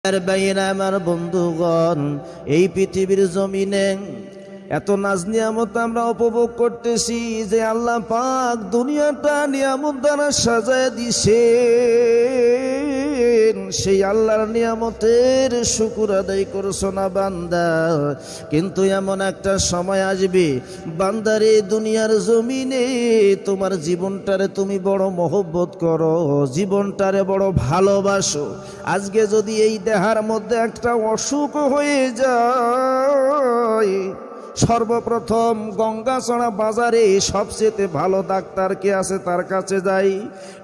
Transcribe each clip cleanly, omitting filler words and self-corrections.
ভাইয়েরা আমার বন্ধুগণ, এই পৃথিবীর জমিনে এত নাজ নিয়ামত আমরা উপভোগ করতেছি যে আল্লাহ পাক দুনিয়াটা নিয়ামত দ্বারা সাজায় দিছে। সেই আল্লাহর নিয়ামতের শুকর আদায় করছো না বান্দা? কিন্তু এমন একটা সময় আসবে বান্দারে, দুনিয়ার জমিনে তোমার জীবনটারে তুমি বড় মহব্বত করো, জীবনটারে বড় ভালোবাসো। আজকে যদি এই দেহার মধ্যে একটা অসুখ হয়ে যায়, সর্বপ্রথম গঙ্গাচড়া বাজারে সবচেয়ে ভালো ডাক্তার কে আছে তার কাছে যাই।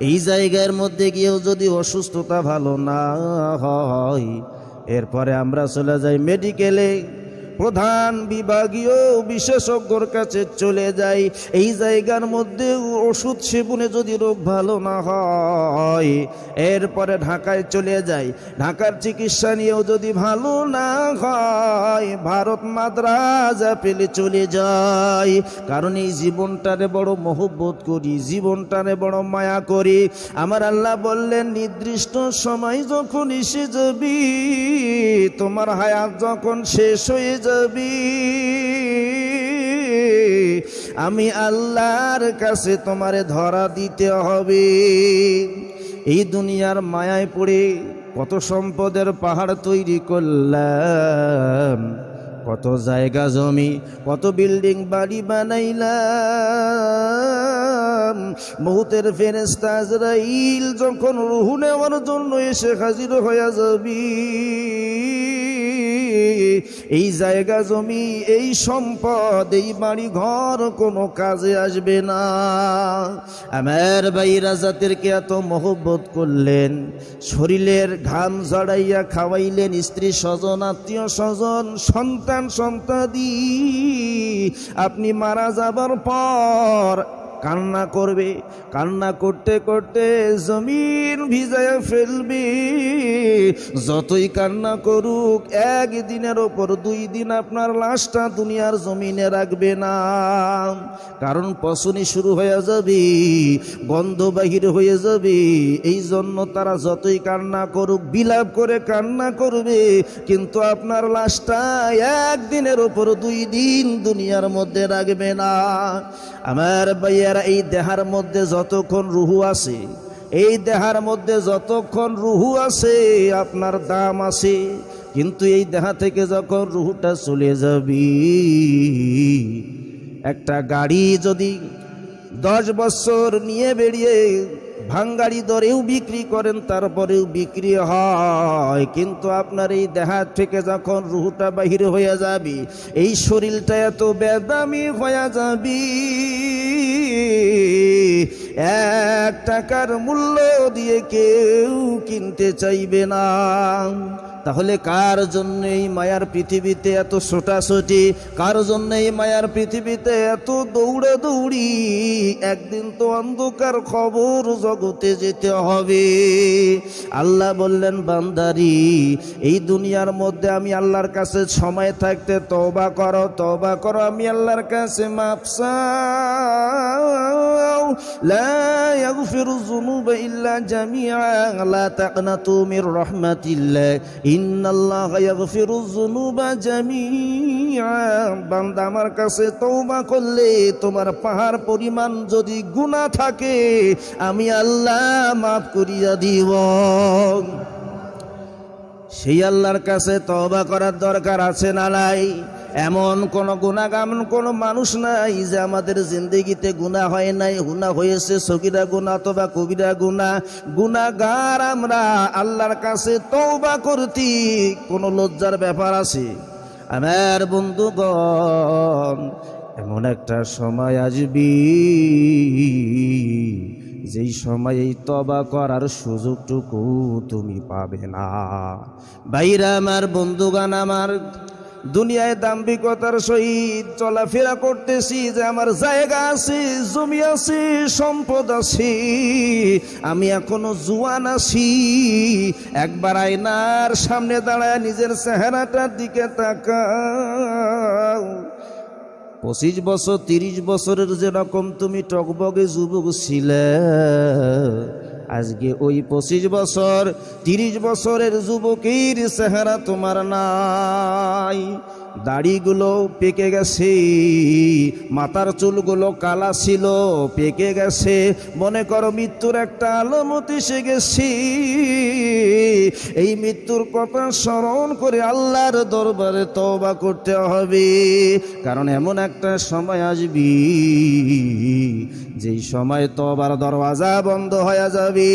এই জায়গার মধ্যে গিয়েও যদি অসুস্থতা ভালো না হয়, এরপরে আমরা চলে যাই মেডিকেলে, প্রধান বিভাগীয় বিশেষজ্ঞর কাছে চলে যাই। এই জায়গার মধ্যে ওষুধ সেবনে যদি রোগ ভালো না হয়, এরপরে ঢাকায় চলে যাই, ঢাকার চিকিৎসা নিয়েও যদি ভালো না হয়, ভারত মাদ্রাজ পেলে চলে যাই। কারণ এই জীবনটারে বড় মহব্বত করি, জীবনটারে বড় মায়া করি। আমার আল্লাহ বললেন, নির্দিষ্ট সময় যখন এসে যাবি, তোমার হায়াত যখন শেষ হয়ে যাবি, আমি আল্লাহর কাছে তোমারে ধরা দিতে হবে। এই দুনিয়ার মায়ায় পড়ে কত সম্পদের পাহাড় তৈরি করলাম, কত জায়গা জমি, কত বিল্ডিং বাড়ি বানাইলাম। মউতের ফেরেশতা আজরাইল যখন রূহ নেওয়ার জন্য এসে হাজির হয়ে যাবি, এই জায়গা জমি, এই সম্পদ, এই বাড়ি ঘর কোনো কাজে আসবে না। আমার ভাইরা জাতিরকে এত মহব্বত করলেন, শরীরের ঘাম ঝরাইয়া খাওয়াইলেন, স্ত্রী স্বজন, আত্মীয় স্বজন, সন্তান সন্তাদি। আপনি মারা যাবার পর কান্না করবে, কান্না করতে করতে জমিন ভিজায়া ফেলবে। যতই কান্না করুক, একদিনের ওপর 2 দিন আপনার লাশটা দুনিয়ার জমিনে রাখবে না। কারণ পচনি শুরু হয়ে যাবে, গন্ধ বাহির হয়ে যাবে। এই জন্য তারা যতই কান্না করুক, বিলাপ করে কান্না করবে, কিন্তু আপনার লাশটা একদিনের ওপর 2 দিন দুনিয়ার মধ্যে রাখবে না। আমার ভাইয়েরা, এই দেহার মধ্যে যতক্ষণ রূহ আছে, এই দেহার মধ্যে যতক্ষণ রূহ আছে আপনার দাম আছে। কিন্তু এই দেহা থেকে যখন রূহটা চলে যাবি, একটা গাড়ি যদি 10 বছর নিয়ে বেরিয়ে ভাঙ্গারি দরেও বিক্রি করেন, তারপরেও বিক্রি হয়, কিন্তু আপনার এই দেহা থেকে যখন রূহটা বাহির হয়ে যাবে, এই শরীরটা এত বেদামি হয়ে যাবে, 1 টাকার মূল্য দিয়ে কেউ কিনতে চাইবে না। তাহলে কার জন্য এই মায়ার পৃথিবীতে এত ছোটাছুটি, কার জন্য এই মায়ার পৃথিবীতে এত দৌড়াদৌড়ি? একদিন তো অন্ধকার খবর জগতে যেতে হবে। আল্লাহ বললেন, বান্দারি, এই দুনিয়ার মধ্যে আমি আল্লাহর কাছে সময় থাকতে তওবা করো, তওবা করো, আমি আল্লাহর কাছে মাফ চাও। লা ইয়াগফিরুয যুনুবা ইল্লা জামিআ, লা তাকনাতু মির রাহমাতিল্লাহ, ইন্নাল্লাহা ইয়াগফিরুয যুনুবা জামিআ। বান্দা, আমার কাছে তওবা করলে তোমার পাহাড় পরিমাণ যদি গুনাহ থাকে, আমি আল্লাহ মাফ করিয়া দিব। সেই আল্লাহর কাছে তওবা করার দরকার আছে না নাই? এমন কোন গুনাহ, এমন কোন মানুষ নাই যে আমাদের জিন্দেগিতে গুনাহ হয় নাই। গুনাহ হয়েছে, সগীরা গুনাহ অথবা কবিরা গুনাহ। গুনাহগার আমরা, আল্লাহর কাছে তওবা করতে কোনো লজ্জার ব্যাপার আছে? আমার বন্ধুগণ, এমন একটা সময় আসবে যেই সময় এই তওবা করার সুযোগটুকু তুমি পাবে না। ভাইরা আমার, বন্ধুগান আমার, দুনিয়ায় দাম্ভিকতার সহিত চলাফেরা করতেছি যে আমার জায়গা আছে, জমি আছে, সম্পদ আছে, আমি এখনো জুয়ান আছি। একবার আয়নার সামনে দাঁড়ায় নিজের চেহারাটার দিকে তাকাও। 25 বছর 30 বছরের যেরকম তুমি টকবগে যুবক ছিলে, আজকে ওই 25 বছর 30 বছরের যুবকের চেহারা তোমার নাই, দাড়িগুলো পেকে গেছে, মাথার চুলগুলো কালা ছিল পেকে গেছে, মনে করো মৃত্যুর একটা আলামত এসে গেছে। এই মৃত্যুর কথা স্মরণ করে আল্লাহর দরবারে তওবা করতে হবে, কারণ এমন একটা সময় আসবে যেই সময় তওবার দরওয়াজা বন্ধ হয়ে যাবে।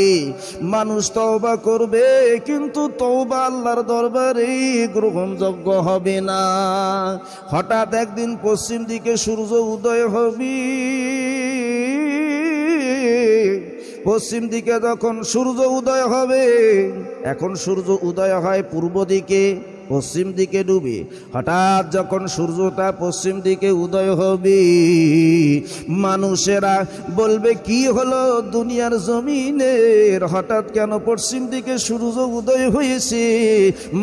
মানুষ তওবা করবে কিন্তু তওবা আল্লাহর দরবারে গ্রহণযোগ্য হবে না। হঠাৎ একদিন পশ্চিম দিকে সূর্য উদয় হবে, পশ্চিম দিকে যখন সূর্য উদয় হবে, এখন সূর্য উদয় হয় পূর্ব দিকে, পশ্চিম দিকে ডুবে। হঠাৎ যখন সূর্যটা পশ্চিম দিকে উদয় হবে, মানুষেরা বলবে কি হলো দুনিয়ার জমিনের, হঠাৎ কেন পশ্চিম দিকে সূর্য উদয় হয়েছে?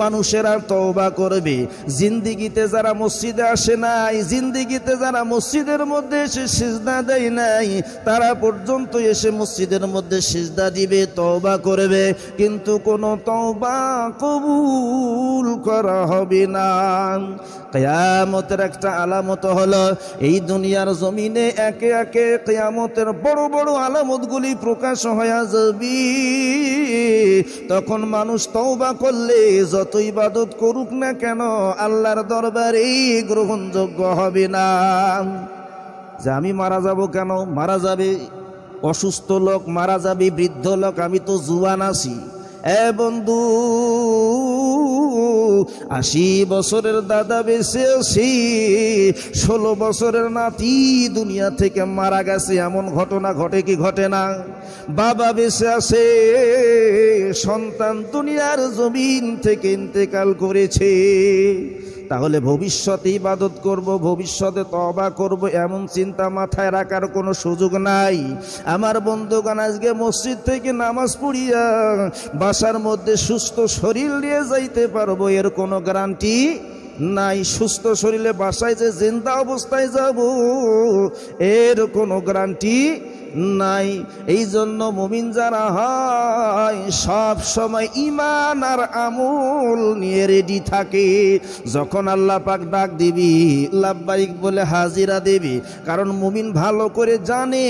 মানুষেরা তওবা করবে। জিন্দিগিতে যারা মসজিদে আসে নাই, জিন্দিগিতে যারা মসজিদের মধ্যে এসে সিজদা দেয় নাই, তারা পর্যন্ত এসে মসজিদের মধ্যে সিজদা দিবে, তওবা করবে, কিন্তু কোনো তওবা কবুল করা হবে না। কিয়ামতের একটা আলামত হলো এই দুনিয়ার জমিনে একে একে কিয়ামতের বড় বড় আলামতগুলি প্রকাশ হয়ে যাবে। তখন মানুষ তওবা করলে যত ইবাদত করুক না কেন আল্লাহর দরবারে গ্রহণযোগ্য হবে না। যে আমি মারা যাব কেন? মারা যাবে অসুস্থ লোক, মারা যাবে বৃদ্ধ লোক, আমি তো জুয়ান আছি। এ বন্ধু, 80 বছরের দাদা বেঁচে আছি, 16 বছরের নাতি দুনিয়া থেকে মারা গেছে, এমন ঘটনা ঘটে কি ঘটে না? বাবা বেঁচে আছে, সন্তান দুনিয়ার জমিন থেকে ইন্তেকাল করেছে। তাহলে ভবিষ্যতে ইবাদত করব, ভবিষ্যতে তওবা করব, এমন চিন্তা মাথায় রাখার কোনো সুযোগ নাই। আমার বন্ধুগণ, আজকে মসজিদ থেকে নামাজ পড়িয়া বাসার মধ্যে সুস্থ শরীর নিয়ে যাইতে পারবো এর কোনো গ্যারান্টি নাই। সুস্থ শরীরে বাসায় যে জিন্দা অবস্থায় যাব এর কোনো গ্যারান্টি নাই। এই জন্য মুমিন যারা হয় সব সময় ঈমান আর আমল নিয়ে রেডি থাকে। যখন আল্লাহ পাক ডাক দিবি লাব্বাইক বলে হাজিরা দেবি, কারণ মুমিন ভালো করে জানে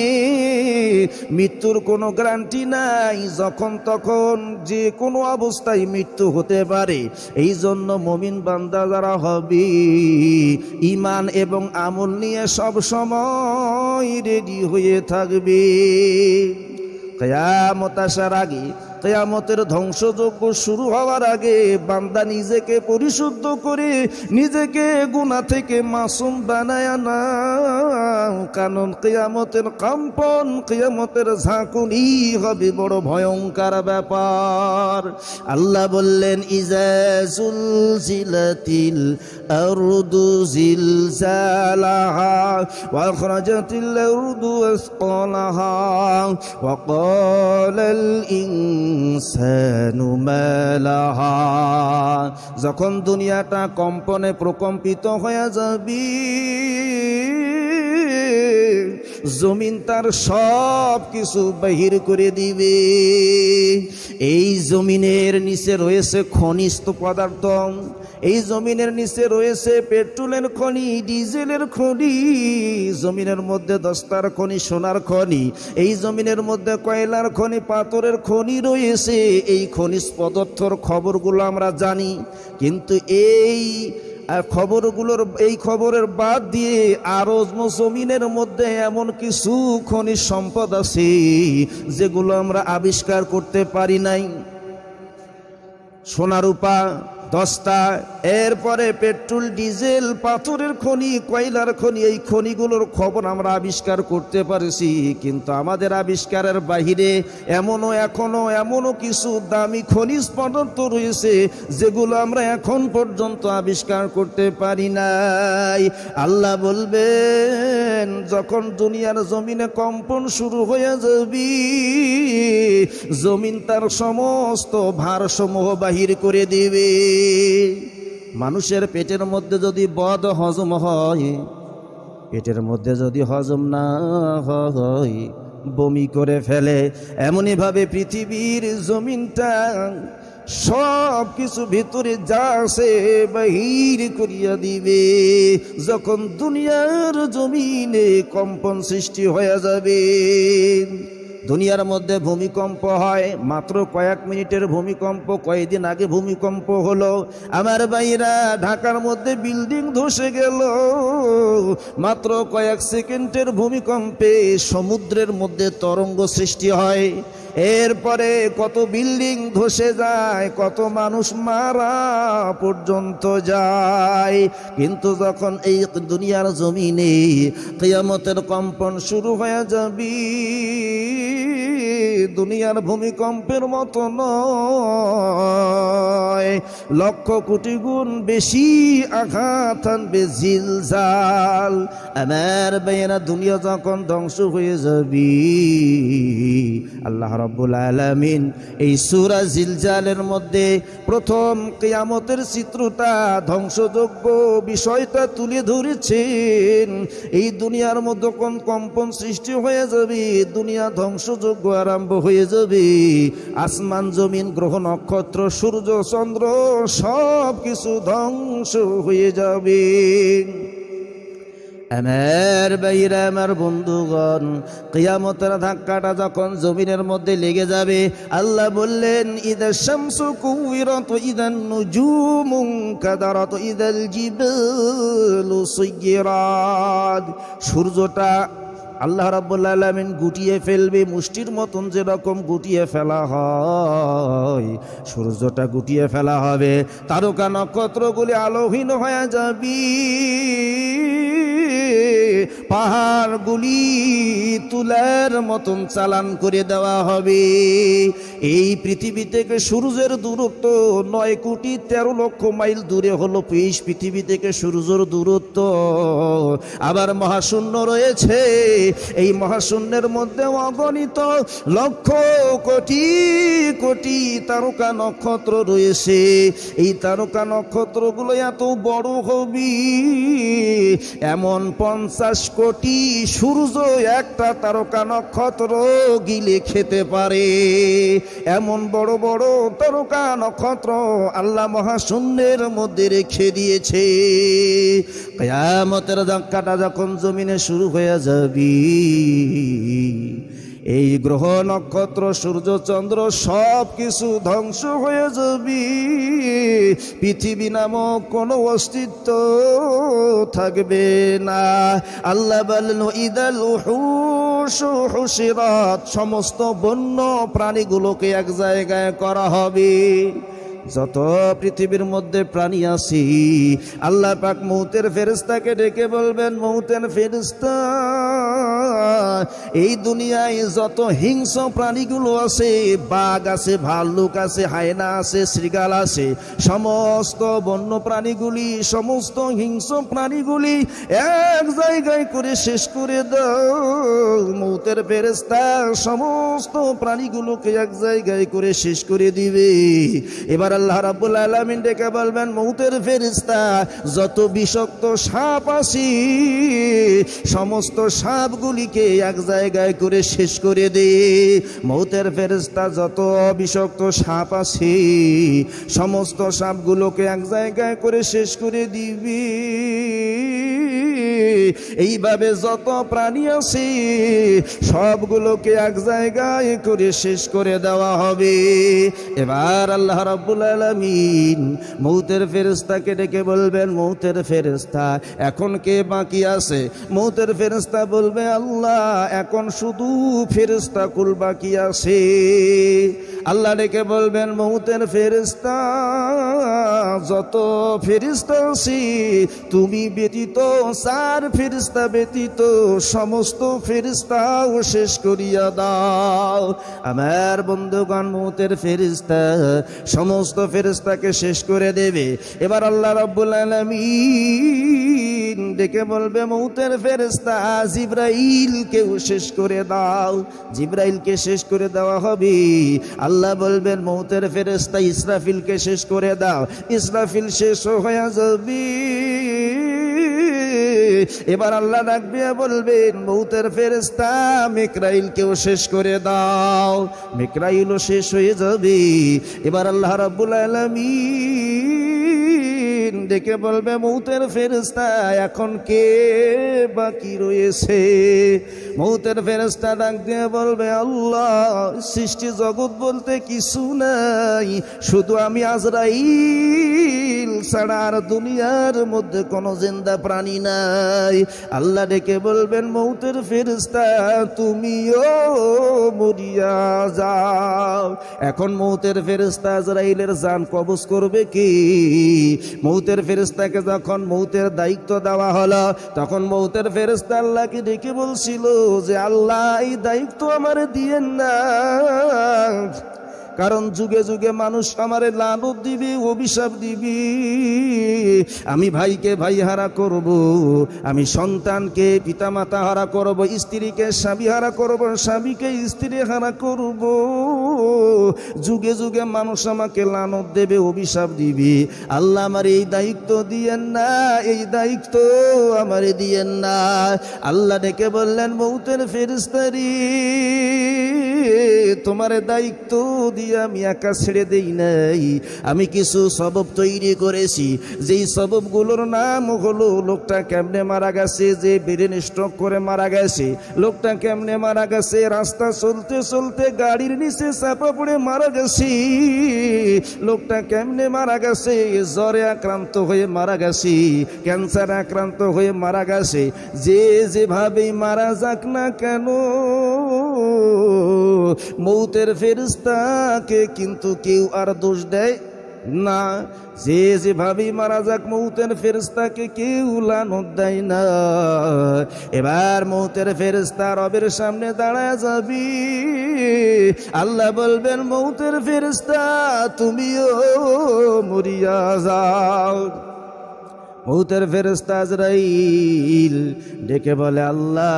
মৃত্যুর কোনো গ্যারান্টি নাই, যখন তখন যে কোনো অবস্থায় মৃত্যু হতে পারে। এই জন্য মুমিন বান্দা যারা হবে ঈমান এবং আমল নিয়ে সব সময় রেডি হয়ে থাকবে। কিয়ামত আসার আগে, কিয়ামতের ধ্বংসযজ্ঞ শুরু হওয়ার আগে বান্দা নিজেকে পরিশুদ্ধ করে নিজেকে গুনাহ থেকে মাসুম বানায় না, কারণ কিয়ামতের কম্পন, কিয়ামতের ঝাঁকুনি হবে বড় ভয়ঙ্কর ব্যাপার। আল্লাহ বললেন ইজা জুলজিলাতিল আরদু জিলজালাহা ওয়া আখরাজাতিল আরদু আসকালাহা ওয়া ক্বালাল ইনসানু মা লাহা। যখন দুনিয়াটা কম্পনে প্রকম্পিত হয়ে যাবে, জমিন তার সব কিছু বাহির করে দিবে। এই জমিনের নিচে রয়েছে খনিজ পদার্থ, এই জমিনের নিচে রয়েছে পেট্রোলের খনি, ডিজেলের খনি, জমিনের মধ্যে দস্তার খনি, সোনার খনি, এই জমিনের মধ্যে কয়লার খনি, পাথরের খনি রয়েছে। এই খনিজ পদার্থর খবরগুলো আমরা জানি, কিন্তু এই খবরের বাদ দিয়ে আরো জমিনের মধ্যে এমন কিছু খনিজ সম্পদ আছে যেগুলো আমরা আবিষ্কার করতে পারি নাই। সোনা রূপা, দস্তা, এরপরে পেট্রোল, ডিজেল, পাথরের খনি, কয়লার খনি, এই খনিগুলোর খবর আমরা আবিষ্কার করতে পারছি, কিন্তু আমাদের আবিষ্কারের বাহিরে এমনও কিছু দামি খনিজ পদার্থ রয়েছে যেগুলো আমরা এখন পর্যন্ত আবিষ্কার করতে পারি নাই। আল্লাহ বলবেন যখন দুনিয়ার জমিনে কম্পন শুরু হয়ে যাবে, জমিন তার সমস্ত ভারসমূহ বাহির করে দিবে। মানুষের পেটের মধ্যে যদি বদ হজম হয়, পেটের মধ্যে যদি হজম না হয়, বমি করে ফেলে। এমনইভাবে পৃথিবীর জমিনটা সব কিছু ভিতরে যা আছে বাহির করিয়া দিবে। যখন দুনিয়ার জমিনে কম্পন সৃষ্টি হয়ে যাবে, দুনিয়ার মধ্যে ভূমিকম্প হয়, মাত্র কয়েক মিনিটের ভূমিকম্প, কয়েকদিন আগে ভূমিকম্প হলো। আমার ভাইরা, ঢাকার মধ্যে বিল্ডিং ধসে গেল, মাত্র কয়েক সেকেন্ডের ভূমিকম্পে সমুদ্রের মধ্যে তরঙ্গ সৃষ্টি হয়। এরপরে কত বিল্ডিং ধসে যায়, কত মানুষ মারা পর্যন্ত যায়। কিন্তু যখন এই দুনিয়ার জমিনে কিয়ামতের কম্পন শুরু হয়ে যাবে, দুনিয়ার ভূমিকম্পের মতো নয়, লক্ষ কোটি গুণ বেশি আঘাত আনবে জিলজাল। আমার ভাইয়েরা, দুনিয়া যখন ধ্বংস হয়ে যাবে, আল্লাহ রাব্বুল আলামিন এই সূরা জিলজালের মধ্যে প্রথম কিয়ামতের চিত্রটা, ধ্বংসযোগ্য বিষয়টা তুলে ধরেছেন। এই দুনিয়ার মধ্যে কোন কম্পন সৃষ্টি হয়ে যাবে, দুনিয়া ধ্বংসযোগ্য আরম্ভ হয়ে যাবে, আসমান জমিন গ্রহ নক্ষত্র সূর্য চন্দ্র সব কিছু ধ্বংস হয়ে যাবে। আমার ভাইরা, আমার বন্ধুগণ, কিয়ামতের ধাক্কাটা যখন জমিনের মধ্যে লেগে যাবে, আল্লাহ বললেন, ইদা শামসু কুবিরাত, ইদান নুজুমু কাদারাত, ইদাল জিবালু সুয়িরাত। সূর্যটা আল্লাহ রাব্বুল আলামিন গুটিয়ে ফেলবে, মুষ্টির মতন যেরকম গুটিয়ে ফেলা হয়, সূর্যটা গুটিয়ে ফেলা হবে। তারকা নক্ষত্রগুলি আলোহীন হয়ে যাবে, পাহাড়গুলি তুলার মতন চালান করে দেওয়া হবে। এই পৃথিবী থেকে সূর্যের দূরত্ব 9,13,00,000 মাইল দূরে হলো পৃথিবী থেকে সূর্যের দূরত্ব। আবার মহাশূন্য রয়েছে, এই মহাশূন্যের মধ্যে অগণিত লক্ষ কোটি কোটি তারকা নক্ষত্র রয়েছে। এই তারকা নক্ষত্রগুলো এত বড় হবে, এমন 50 কোটি সূর্য একটা তারকা নক্ষত্র গিলে খেতে পারে। এমন বড় বড় তারকা নক্ষত্র আল্লাহ মহাশূন্যের মধ্যে রেখে দিয়েছে। কিয়ামতের ধাক্কাটা যখন জমিনে শুরু হয়ে যাবে, এই গ্রহ নক্ষত্র সূর্য চন্দ্র সব কিছু ধ্বংস হয়ে যাবে। পৃথিবী নামক কোনো অস্তিত্ব থাকবে না। আল্লাহ বলেন, ইদাল উহুশু হুশিরাত, সমস্ত বন্য প্রাণীগুলোকে এক জায়গায় করা হবে। যত পৃথিবীর মধ্যে প্রাণী আছে, আল্লাহ পাক মউতের ফেরেশতাকে ডেকে বলবেন, মউতের ফেরেশতা, এই দুনিয়ায় যত হিংস্র প্রাণীগুলো আছে, বাঘ আছে, ভাল্লুক আছে, হায়না আছে, শৃগাল আছে, সমস্ত বন্য প্রাণীগুলি, সমস্ত হিংস্র প্রাণীগুলি এক জায়গায় করে শেষ করে দাও। মউতের ফেরেশতা সমস্ত প্রাণীগুলোকে এক জায়গায় করে শেষ করে দিবে। এবার আল্লাহ রাব্বুল আলামিন ডেকে বলবেন, মউতের ফেরেশতা, যত বিষাক্ত সাপ আছে, সমস্ত সাপগুলিকে এক জায়গায় করে শেষ করে দে। মউতের ফেরেশতা যত বিষাক্ত সাপ আছে, সমস্ত সাপগুলোকে এক জায়গায় করে শেষ করে দিবি। এইভাবে যত প্রাণী আছে সবগুলোকে এক জায়গায় করে শেষ করে দেওয়া হবে। এবার আল্লাহ রাব্বুল আলামিন মউতের ফেরেশতাকে ডেকে বলবেন, মউতের ফেরেশতা, এখন কে বাকি আছে? মউতের ফেরেশতা বলবে, আল্লাহ, এখন শুধু ফেরেশতা কুল বাকি আছে। আল্লাহ ডেকে বলবেন, মউতের ফেরেশতা, যত ফেরেশতা আছে তুমি ব্যতীত, 4 ফেরেশতা ব্যতীত সমস্ত ফেরেশতাও শেষ করিয়া দাও। আমার বন্ধুগণ, মউতের ফেরেশতা সমস্ত ফেরেশতাকে শেষ করে দেবে। এবার আল্লাহ রাব্বুল আলামিন ডেকে বলবে, মউতের ফেরেশতা জিবরাইলকেও শেষ করে দাও। জিবরাইলকে শেষ করে দেওয়া হবে। আল্লাহ বলবেন, মউতের ফেরেশতা ইসরাফিলকে শেষ করে দাও। ইসরাফিল শেষ হয়ে যাবে। এবার আল্লাহ ডাক দিয়ে বলবেন মউতের ফেরেশতা মিকরাইলকেও শেষ করে দাও। মিকরাইলও শেষ হয়ে যাবে। এবার আল্লাহ রাব্বুল আলামিন ডেকে বলবে মউতের ফেরেশতা এখন কে বাকি রয়েছে? মউতের ফেরেশতা ডাক দিয়ে বলবে আল্লাহ সৃষ্টি জগৎ বলতে কিছু নাই, শুধু আমি আজরাইল ছাড়া আর দুনিয়ার মধ্যে কোনো জিন্দা প্রাণী নাই। আল্লাহ ডেকে বলবেন মউতের ফেরেশতা তুমিও মরিয়া যাও। এখন মউতের ফেরেশতা আজরাইলের জান কবজ করবে কি? মউতের ফেরেশতাকে যখন মউতের দায়িত্ব দেওয়া হলো তখন মউতের ফেরেশতা আল্লাহকে ডেকে বলছিল যে আল্লাহ এই দায়িত্ব আমারে দিয়েন না, কারণ যুগে যুগে মানুষ আমারে লানত দিবে, অভিশাপ দিবে। আমি ভাইকে ভাই হারা করব, আমি সন্তানকে পিতামাতা হারা করব, স্ত্রীকে স্বামী হারা করব, স্বামীকে স্ত্রী হারা করব। যুগে যুগে মানুষ আমাকে লানত দেবে, অভিশাপ দিবে। আল্লাহ আমার এই দায়িত্ব দিয়েন না, এই দায়িত্ব আমারে দিয়েন না। আল্লাহ ডেকে বললেন মউতের ফেরেশতারি তোমার দায়িত্ব দিয়ে আমি একা ছেড়ে দেই নাই, আমি কিছু সবব তৈরি করেছি। যেই সববগুলোর নাম হলো লোকটা কেমনে মারা গেছে, যে ব্রেন স্ট্রোক করে মারা গেছে, লোকটা কেমনে মারা গেছে, রাস্তা চলতে চলতে গাড়ির নিচে চাপা পড়ে মারা গেছে, লোকটা কেমনে মারা গেছে, জ্বরে আক্রান্ত হয়ে মারা গেছে, ক্যান্সার আক্রান্ত হয়ে মারা গেছে। যে যেভাবেই মারা যাক না কেন মউতের ফেরেশতাকে কিন্তু কেউ আর দোষ দেয় না। যে যেভাবেই মারা যাক মউতের ফেরেশতাকে কেউ লানত দেয় না। এবার মউতের ফেরেশতা রবের সামনে দাঁড়ায় যাবি। আল্লাহ বলবেন মউতের ফেরেশতা তুমিও মরিয়া যাও। মউতের ফেরেশতা আজরাইল ডেকে বলে আল্লাহ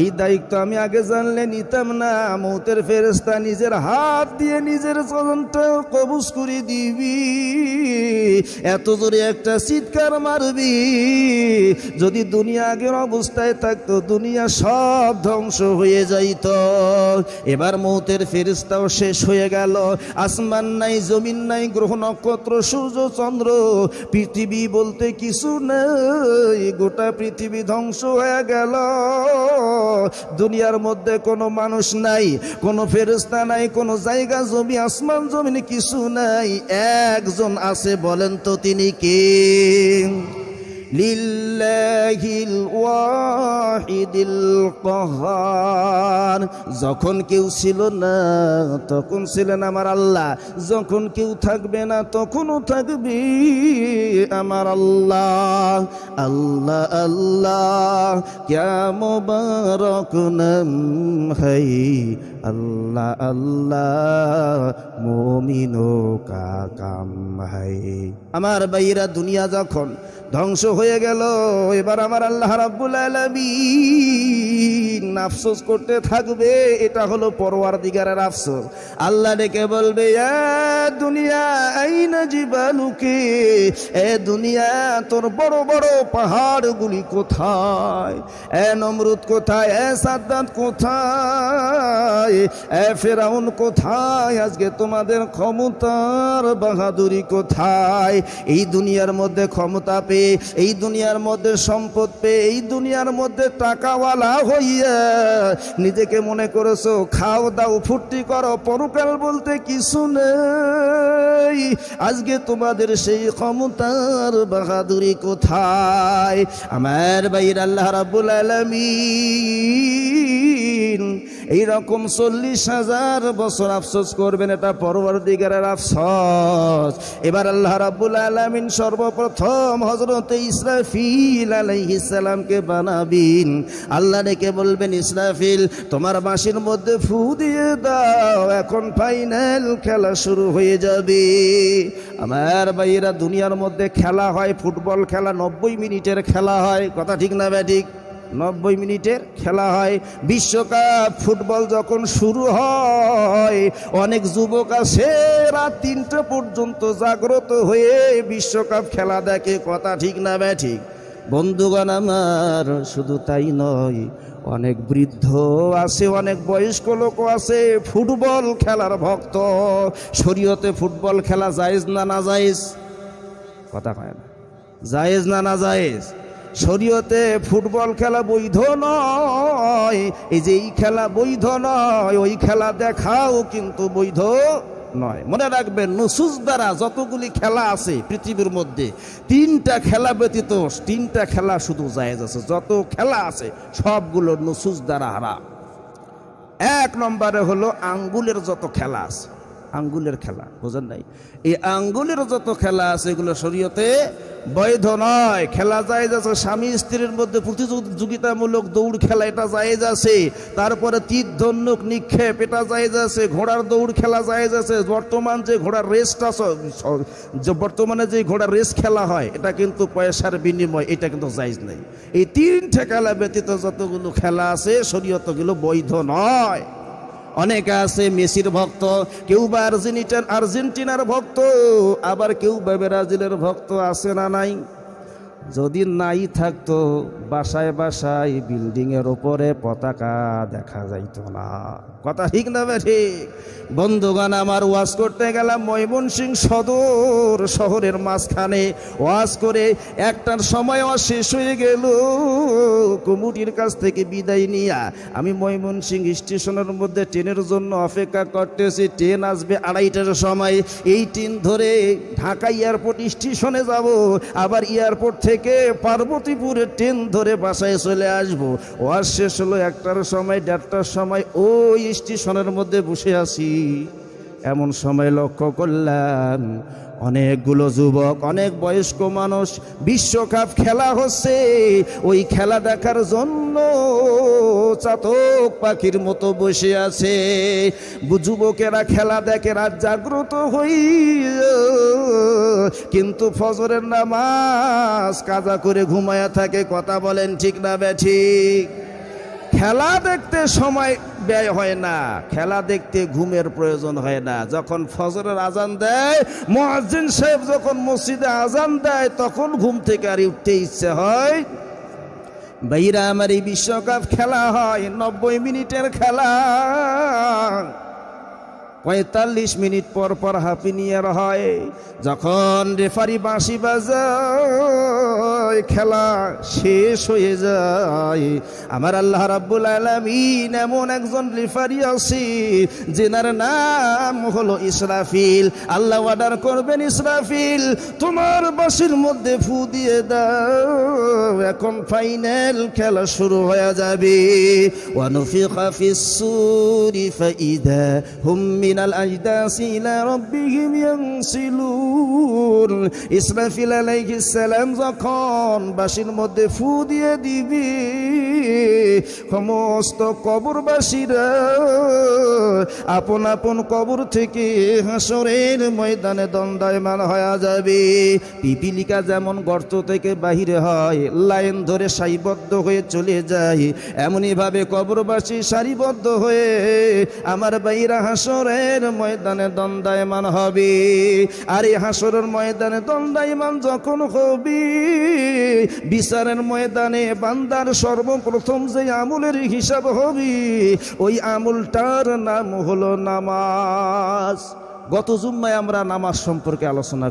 এই দায়িত্ব আমি আগে জানলে নিতাম না। মউতের ফেরেশতা নিজের হাত দিয়ে নিজের জীবনটা কবজ করে দিবি। এত জোরে একটা চিৎকার মারবি, যদি দুনিয়া আগের অবস্থায় থাকতো দুনিয়া সব ধ্বংস হয়ে যাইত। এবার মউতের ফেরেশতাও শেষ হয়ে গেল। আসমান নাই, জমিন নাই, গ্রহ নক্ষত্র, সূর্য চন্দ্র, পৃথিবী বলতে কিছু নেই, গোটা পৃথিবী ধ্বংস হয়ে গেল। দুনিয়ার মধ্যে কোনো মানুষ নাই, কোনো ফেরেশতা নাই, কোনো জায়গা জমি আসমান জমিন কিছু নাই। একজন আছে, বলেন তো তিনি কে? লিল্লাহিল ওয়াহিদিল কাহ্হার। যখন কেউ ছিল না তখন ছিলেন আমার আল্লাহ, যখন কেউ থাকবে না তখনও থাকবে আমার আল্লাহ। আল্লাহ আল্লাহ ক্যা মুবারক নাম হাই, আল্লাহ আল্লাহ মুমিনো কা কাম হাই। আমার ভাইরা দুনিয়া যখন ধ্বংস হয়ে গেল, এবার আমার আল্লাহ রাব্বুল আলামিন আফসোস করতে থাকবে। এটা হলো পরওয়ারদিগারের আফসোস। আল্লাহ ডেকে বলবে এ দুনিয়া আইনা জিবালুকে, এ দুনিয়া তোর বড় বড় পাহাড়গুলি কোথায়? এ নমরুদ কোথায়? এ সাদ্দাত কোথায়? এ ফেরাউন কোথায়? আজকে তোমাদের ক্ষমতার বাহাদুরি কোথায়? এই দুনিয়ার মধ্যে ক্ষমতা পেয়ে, এই দুনিয়ার মধ্যে সম্পদ পেয়ে, এই দুনিয়ার মধ্যে টাকাওয়ালা হইয়া নিজেকে মনে করেছো খাও দাও ফুর্তি করো, পরকাল বলতে কিছু নেই। আজকে তোমাদের সেই ক্ষমতার বাহাদুরি কোথায়? আমার ভাইয়ের আল্লাহ রাব্বুল আলামিন এইরকম 40,000 বছর আফসোস করবেন। এটা পরওয়ারদিগারের আফসোস। এবার আল্লাহ রাব্বুল আলামিন সর্বপ্রথম হযরতে ইসরাফিল আলাইহিস সালামকে বানাবেন। আল্লাহ ডেকে বলবেন ইসরাফিল তোমার বাঁশির মধ্যে ফু দিয়ে দাও, এখন ফাইনাল খেলা শুরু হয়ে যাবে। আমার ভাইয়েরা দুনিয়ার মধ্যে খেলা হয়, ফুটবল খেলা 90 মিনিটের খেলা হয়, কথা ঠিক না ব্যাঠিক? 90 মিনিটের খেলা হয়। বিশ্বকাপ ফুটবল যখন শুরু হয় অনেক যুবক আছে রাত 3টা পর্যন্ত জাগ্রত হয়ে বিশ্বকাপ খেলা দেখে, কথা ঠিক না ব্যাঠিক? বন্ধুগণ আমার, শুধু তাই নয়, অনেক বৃদ্ধ আছে, অনেক বয়স্ক লোক আছে ফুটবল খেলার ভক্ত। শরীয়তে ফুটবল খেলা জায়েজ না না জায়েজ? কথা কয় না, জায়েজ না না জায়েজ? শরীয়তে ফুটবল খেলা বৈধ নয়। এই যে এই খেলা বৈধ নয়, ওই খেলা দেখাও কিন্তু বৈধ নয়। মনে রাখবেন, নুসুস দ্বারা যতগুলি খেলা আছে পৃথিবীর মধ্যে, 3টা খেলা ব্যতীত 3টা খেলা শুধু জায়েজ আছে। যত খেলা আছে সবগুলো নুসুস দ্বারা হারাম। 1 নম্বরে হলো আঙ্গুলের যত খেলা আছে, আঙ্গুলের খেলা, বুঝেন নাই? এই আঙ্গুলের যত খেলা আছে এগুলো শরীয়তে বৈধ নয়। খেলা জায়েজ আছে, স্বামী স্ত্রীর মধ্যে প্রতিযোগিতামূলক দৌড় খেলা, এটা জায়েজ আছে। তারপরে তীর ধনুক নিক্ষেপ, এটা জায়েজ আছে। ঘোড়ার দৌড় খেলা জায়েজ আছে। বর্তমান যে ঘোড়ার রেসটা, বর্তমানে যে ঘোড়ার রেস খেলা হয়, এটা কিন্তু পয়সার বিনিময়, এটা কিন্তু জায়েজ নেই। এই 3টা খেলা ব্যতীত যতগুলো খেলা আছে শরীয়তগুলো বৈধ নয়। অনেকে আছে মেসির ভক্ত, কেউ বা আর্জেন্টিনার ভক্ত, আবার কেউ বা ব্রাজিলের ভক্ত, আছে না নাই? যদি নাই থাকতো, বাসায় বাসায় বিল্ডিংয়ের উপরে পতাকা দেখা যাইতো না। কথা ঠিক না ঠিক? বন্ধুগণ আমার, ওয়াজ করতে গেলাম ময়মনসিংহ সদর শহরের মাঝখানে। ওয়াজ করে 1টার সময় শেষ হয়ে গেল। কমিটির কাছ থেকে বিদায় নিয়ে আমি ময়মনসিংহ স্টেশনের মধ্যে ট্রেনের জন্য অপেক্ষা করতেছি। ট্রেন আসবে 2:30টার সময়। এই ট্রেন ধরে ঢাকা এয়ারপোর্ট স্টেশনে যাব, আবার এয়ারপোর্ট থেকে পার্বতীপুরে ট্রেন ধরে বাসায় চলে আসবো। ওয়াজ শেষ হলো 1টার সময়, 1:30টার সময় ওই স্টেশনের মধ্যে বসে আছি। এমন সময় লক্ষ্য করলাম অনেকগুলো যুবক, অনেক বয়স্ক মানুষ, বিশ্বকাপ খেলা হচ্ছে। ওই খেলা দেখার জন্য চাতক পাখির মতো বসে আছে। যুবকেরা খেলা দেখে রাত জাগ্রত হই, কিন্তু ফজরের নামাজ কাজা করে ঘুমায়া থাকে। কথা বলেন ঠিক না বেঠিক? খেলা দেখতে সময় ব্যয় হয় না, খেলা দেখতে ঘুমের প্রয়োজন হয় না। যখন ফজরের আজান দেয়, মুয়াজ্জিন সাহেব যখন মসজিদে আজান দেয়, তখন ঘুম থেকে আর উঠতে ইচ্ছে হয়। ভাইরা আমার, এই বিশ্বকাপ খেলা হয় 90 মিনিটের খেলা। 45 মিনিট পর পর হ্যাপি নিউ ইয়ার হয়। যখন রেফারি বাঁশি বাজায়, খেলা শেষ হয়ে যায়। আমার আল্লাহ রাব্বুল আলামিন এমন একজন রেফারি আছে, যেনার নাম হলো ইসরাফিল। আল্লাহ অর্ডার করবেন, ইসরাফিল তোমার বাঁশির মধ্যে ফু দিয়ে দাও, এখন ফাইনাল খেলা শুরু হয়ে যাবে। ওয়া নুফিখা ফিস সূরি ফাইদা হুম মিনাল আজদাসি ইলা রাব্বিহিম ইয়ানসিলুন। ইসরাফিল আলাইহিস সালাম যখন বাঁশির মধ্যে ফু দিয়ে দিবে, সমস্ত কবরবাসীরা আপন আপন কবর থেকে হাসরের ময়দানে দণ্ডায়মান হয়ে যাবে। পিপিলিকা যেমন গর্ত থেকে বাহিরে হয়, লাইন ধরে সারিবদ্ধ হয়ে চলে যায়, এমনই ভাবে কবরবাসী সারিবদ্ধ হয়ে আমার বাইরা হাসরের ময়দানে দণ্ডায়মান হবে। আর এই হাসরের ময়দানে দণ্ডায়মান যখন হবে, বিচারের ময়দানে বান্দার সর্বপ্রথম যে আমলের হিসাব হবে, ওই আমলটার নাম হলো নামাজ। গত জুম্মায় আমরা নামাজ সম্পর্কে আলোচনা